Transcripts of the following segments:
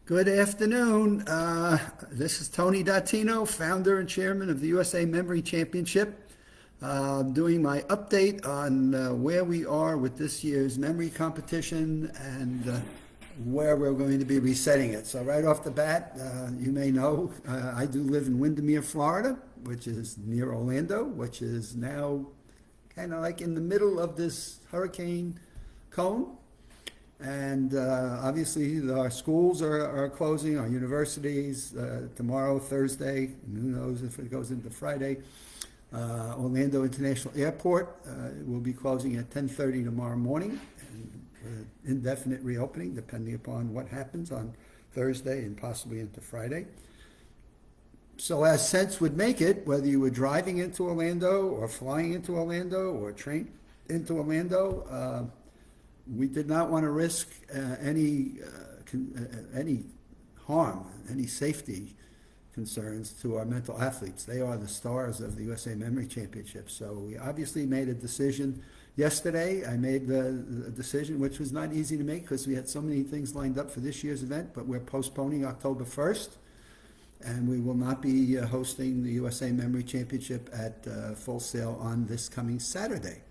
Good afternoon. This is Tony Dattino, founder and chairman of the USA Memory Championship. Doing my update on where we are with this year's memory competition and where we're going to be resetting it. So right off the bat, you may know I do live in Windermere, Florida, which is near Orlando, which is now kind of like in the middle of this hurricane cone. And obviously, our schools are closing, our universities, tomorrow, Thursday, and who knows if it goes into Friday. Orlando International Airport will be closing at 10:30 tomorrow morning, and indefinite reopening, depending upon what happens on Thursday and possibly into Friday. So as sense would make it, whether you were driving into Orlando or flying into Orlando or train into Orlando, we did not want to risk any harm, any safety concerns to our mental athletes. They are the stars of the USA Memory Championship. So we obviously made a decision yesterday. I made the decision, which was not easy to make because we had so many things lined up for this year's event, but we're postponing October 1st. And we will not be hosting the USA Memory Championship at Full Sail on this coming Saturday.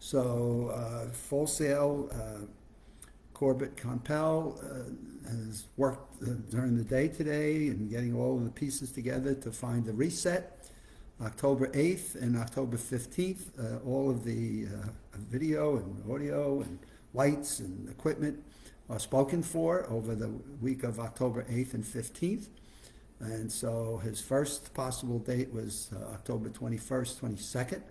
So Full Sail, Corbett Compel has worked during the day today and getting all of the pieces together to find the reset. October 8th and October 15th, all of the video and audio and lights and equipment are spoken for over the week of October 8th and 15th. And so his first possible date was October 21st, 22nd.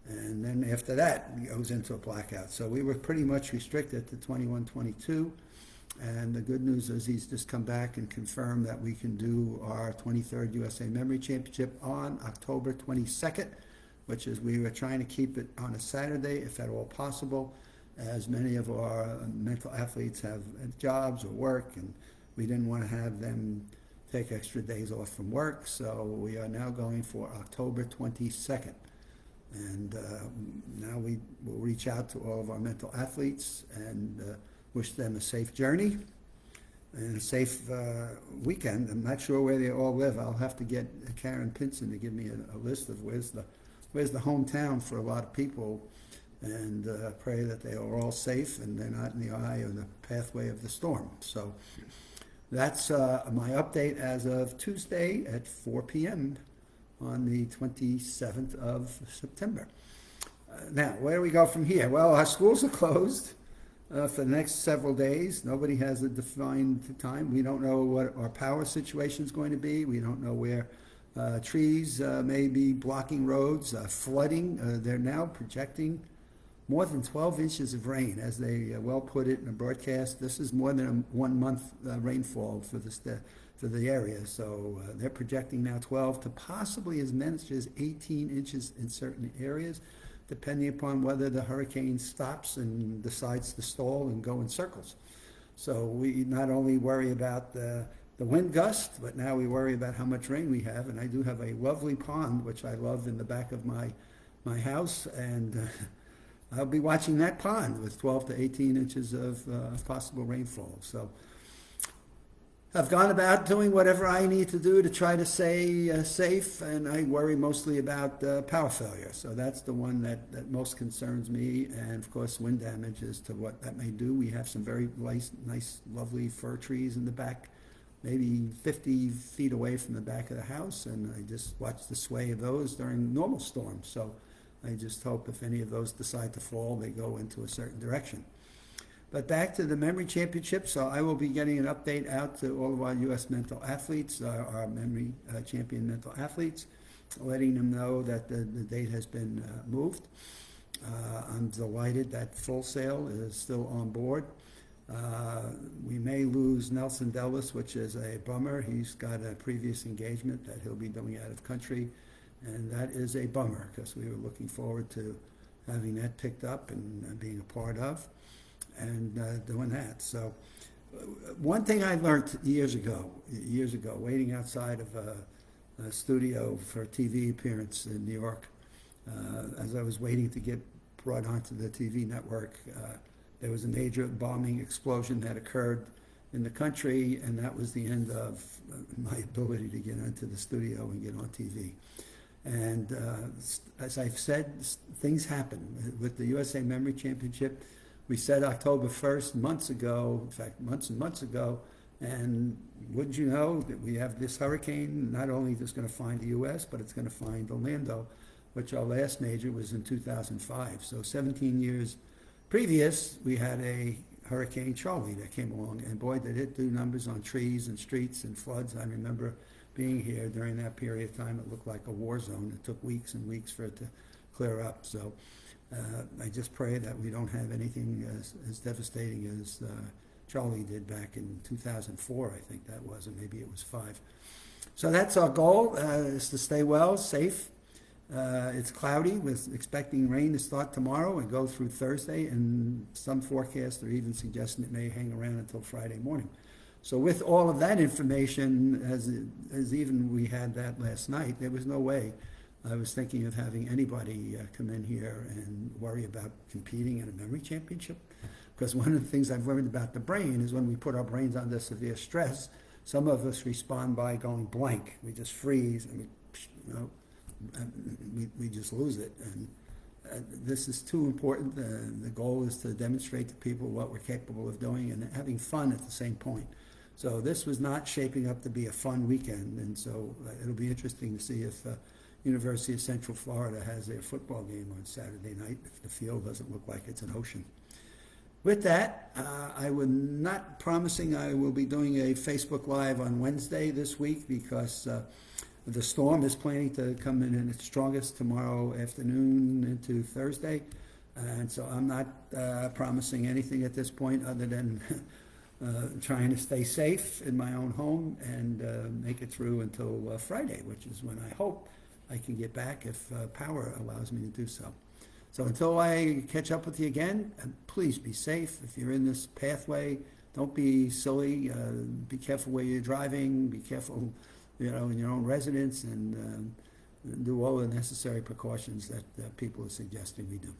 And then after that, he goes into a blackout. So we were pretty much restricted to 21, 22. And the good news is he's just come back and confirmed that we can do our 23rd USA Memory Championship on October 22nd, which is we were trying to keep it on a Saturday, if at all possible, as many of our mental athletes have jobs or work, and we didn't want to have them take extra days off from work. So we are now going for October 22nd. And now we will reach out to all of our mental athletes and wish them a safe journey and a safe weekend. I'm not sure where they all live. I'll have to get Karen Pinson to give me a list of where's the hometown for a lot of people, and pray that they are all safe and they're not in the eye or the pathway of the storm. So that's my update as of Tuesday at 4 p.m. on the 27th of September. Now, where do we go from here? Well, our schools are closed for the next several days. Nobody has a defined time. We don't know what our power situation is going to be. We don't know where trees may be blocking roads, flooding. They're now projecting more than 12 inches of rain, as they well put it in a broadcast. This is more than a 1 month rainfall for the area. So they're projecting now 12 to possibly as much as 18 inches in certain areas, depending upon whether the hurricane stops and decides to stall and go in circles. So we not only worry about the wind gust, but now we worry about how much rain we have. And I do have a lovely pond, which I love, in the back of my house, and I'll be watching that pond with 12 to 18 inches of possible rainfall. So I've gone about doing whatever I need to do to try to stay safe, and I worry mostly about power failure. So that's the one that most concerns me, and of course wind damage as to what that may do. We have some very nice, lovely fir trees in the back, maybe 50 feet away from the back of the house, and I just watch the sway of those during normal storms. So I just hope if any of those decide to fall, they go into a certain direction. But back to the Memory Championship. So I will be getting an update out to all of our U.S. mental athletes, our Memory Champion mental athletes, letting them know that the date has been moved. I'm delighted that Full Sail is still on board. We may lose Nelson Dellis, which is a bummer. He's got a previous engagement that he'll be doing out of country, and that is a bummer because we were looking forward to having that picked up and being a part of and doing that. So one thing I learned years ago, waiting outside of a studio for a TV appearance in New York, as I was waiting to get brought onto the TV network, there was a major bombing explosion that occurred in the country, and that was the end of my ability to get into the studio and get on TV. And as I've said, things happen. With the USA Memory Championship, we said October 1st months ago, in fact, months and months ago, and wouldn't you know that we have this hurricane, not only just going to find the U.S., but it's going to find Orlando, which our last major was in 2005. So 17 years previous, we had a Hurricane Charlie that came along, and boy, did it do numbers on trees and streets and floods. I remember being here during that period of time. It looked like a war zone. It took weeks and weeks for it to clear up. So I just pray that we don't have anything as devastating as Charlie did back in 2004, I think that was, or maybe it was 5. So that's our goal, is to stay well, safe. It's cloudy, with expecting rain to start tomorrow and go through Thursday, and some forecasts are even suggesting it may hang around until Friday morning. So with all of that information, as even we had that last night, there was no way I was thinking of having anybody come in here and worry about competing in a memory championship. Because one of the things I've learned about the brain is when we put our brains under severe stress, some of us respond by going blank. We just freeze, and we just lose it. And this is too important. The goal is to demonstrate to people what we're capable of doing and having fun at the same point. So this was not shaping up to be a fun weekend, and so it'll be interesting to see if University of Central Florida has their football game on Saturday night, if the field doesn't look like it's an ocean. With that, I was not promising I will be doing a Facebook Live on Wednesday this week, because the storm is planning to come in its strongest tomorrow afternoon into Thursday. And so I'm not promising anything at this point other than trying to stay safe in my own home and make it through until Friday, which is when I hope I can get back if power allows me to do so. So until I catch up with you again, please be safe. If you're in this pathway, don't be silly. Be careful where you're driving. Be careful, in your own residence, and do all the necessary precautions that people are suggesting we do.